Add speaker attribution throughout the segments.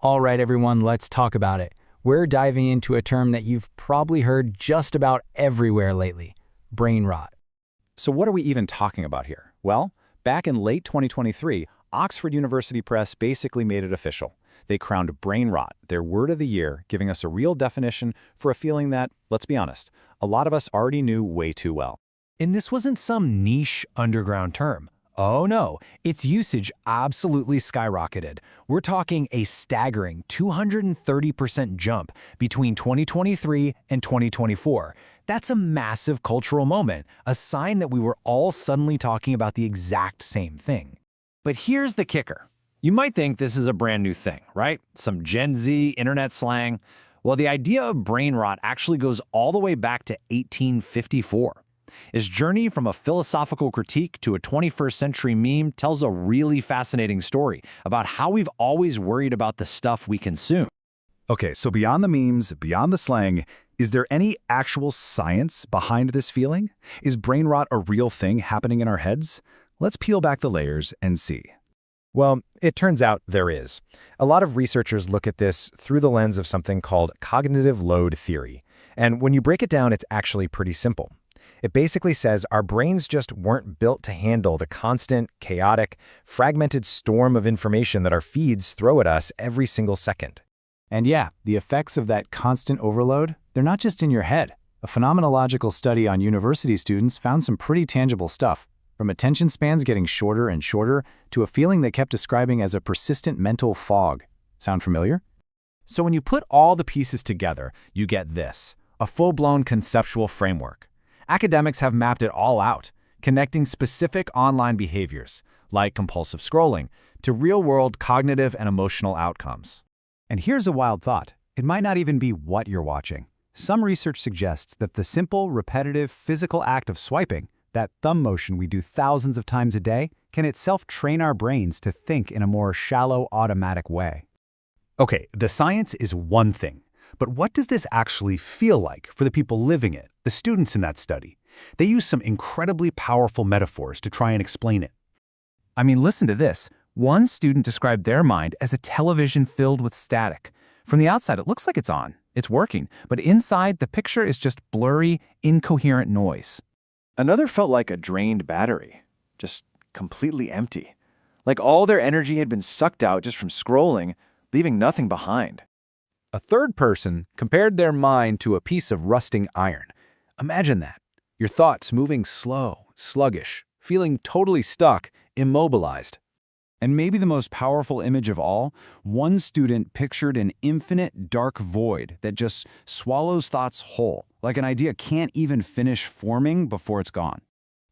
Speaker 1: All right, everyone, let's talk about it. We're diving into a term that you've probably heard just about everywhere lately, brain rot.
Speaker 2: So what are we even talking about here? Well, back in late 2023, Oxford University Press basically made it official. They crowned brain rot their word of the year, giving us a real definition for a feeling that, let's be honest, a lot of us already knew way too well.
Speaker 3: And this wasn't some niche underground term. Oh no, its usage absolutely skyrocketed. We're talking a staggering 230% jump between 2023 and 2024. That's a massive cultural moment, a sign that we were all suddenly talking about the exact same thing.
Speaker 2: But here's the kicker. You might think this is a brand new thing, right? Some Gen Z internet slang. Well, the idea of brain rot actually goes all the way back to 1854. Its journey from a philosophical critique to a 21st century meme tells a really fascinating story about how we've always worried about the stuff we consume.
Speaker 4: Okay, so beyond the memes, beyond the slang, is there any actual science behind this feeling? Is brain rot a real thing happening in our heads? Let's peel back the layers and see.
Speaker 3: Well, it turns out there is. A lot of researchers look at this through the lens of something called cognitive load theory. And when you break it down, it's actually pretty simple. It basically says our brains just weren't built to handle the constant, chaotic, fragmented storm of information that our feeds throw at us every single second.
Speaker 1: And yeah, the effects of that constant overload, they're not just in your head. A phenomenological study on university students found some pretty tangible stuff, from attention spans getting shorter and shorter to a feeling they kept describing as a persistent mental fog. Sound familiar?
Speaker 2: So when you put all the pieces together, you get this, a full-blown conceptual framework. Academics have mapped it all out, connecting specific online behaviors, like compulsive scrolling, to real-world cognitive and emotional outcomes.
Speaker 5: And here's a wild thought. It might not even be what you're watching. Some research suggests that the simple, repetitive, physical act of swiping, that thumb motion we do thousands of times a day, can itself train our brains to think in a more shallow, automatic way.
Speaker 4: Okay, the science is one thing, but what does this actually feel like for the people living it, the students in that study? They use some incredibly powerful metaphors to try and explain it.
Speaker 6: I mean, listen to this. One student described their mind as a television filled with static. From the outside, it looks like it's on, it's working, but inside, the picture is just blurry, incoherent noise.
Speaker 2: Another felt like a drained battery, just completely empty. Like all their energy had been sucked out just from scrolling, leaving nothing behind.
Speaker 3: A third person compared their mind to a piece of rusting iron. Imagine that. Your thoughts moving slow, sluggish, feeling totally stuck, immobilized.
Speaker 5: And maybe the most powerful image of all, one student pictured an infinite dark void that just swallows thoughts whole, like an idea can't even finish forming before it's gone.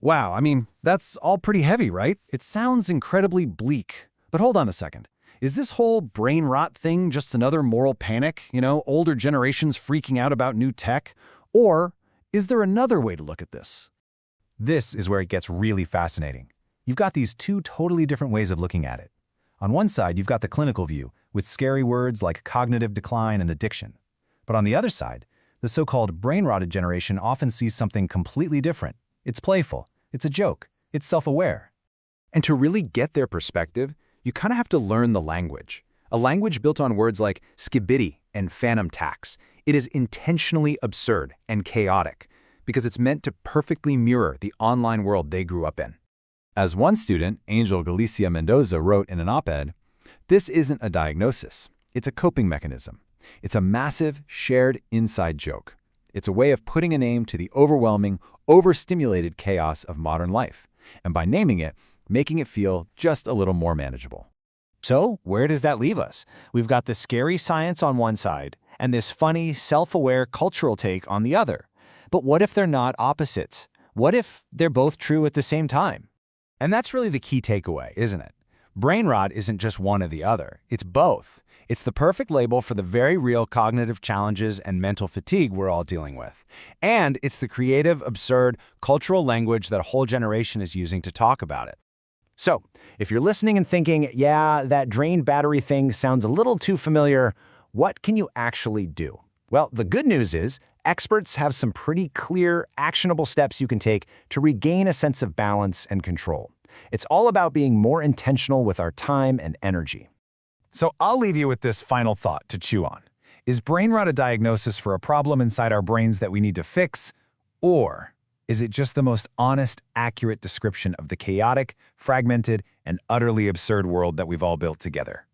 Speaker 3: Wow, I mean, that's all pretty heavy, right? It sounds incredibly bleak. But hold on a second. Is this whole brain rot thing just another moral panic? Older generations freaking out about new tech? Or is there another way to look at this?
Speaker 4: This is where it gets really fascinating. You've got these two totally different ways of looking at it. On one side, you've got the clinical view, with scary words like cognitive decline and addiction. But on the other side, the so-called brain-rotted generation often sees something completely different. It's playful, it's a joke, it's self-aware.
Speaker 3: And to really get their perspective, you kind of have to learn the language. A language built on words like skibidi and phantom tax. It is intentionally absurd and chaotic because it's meant to perfectly mirror the online world they grew up in.
Speaker 4: As one student, Angel Galicia Mendoza, wrote in an op-ed, "This isn't a diagnosis. It's a coping mechanism. It's a massive, shared inside joke. It's a way of putting a name to the overwhelming, overstimulated chaos of modern life, and by naming it, making it feel just a little more manageable."
Speaker 6: So, where does that leave us? We've got the scary science on one side, and this funny, self-aware cultural take on the other. But what if they're not opposites? What if they're both true at the same time?
Speaker 3: And that's really the key takeaway, isn't it? Brain rot isn't just one or the other, it's both. It's the perfect label for the very real cognitive challenges and mental fatigue we're all dealing with. And it's the creative, absurd, cultural language that a whole generation is using to talk about it. So, if you're listening and thinking, yeah, that drained battery thing sounds a little too familiar, what can you actually do? Well, the good news is, experts have some pretty clear, actionable steps you can take to regain a sense of balance and control. It's all about being more intentional with our time and energy.
Speaker 4: So I'll leave you with this final thought to chew on. Is brain rot a diagnosis for a problem inside our brains that we need to fix, or is it just the most honest, accurate description of the chaotic, fragmented, and utterly absurd world that we've all built together?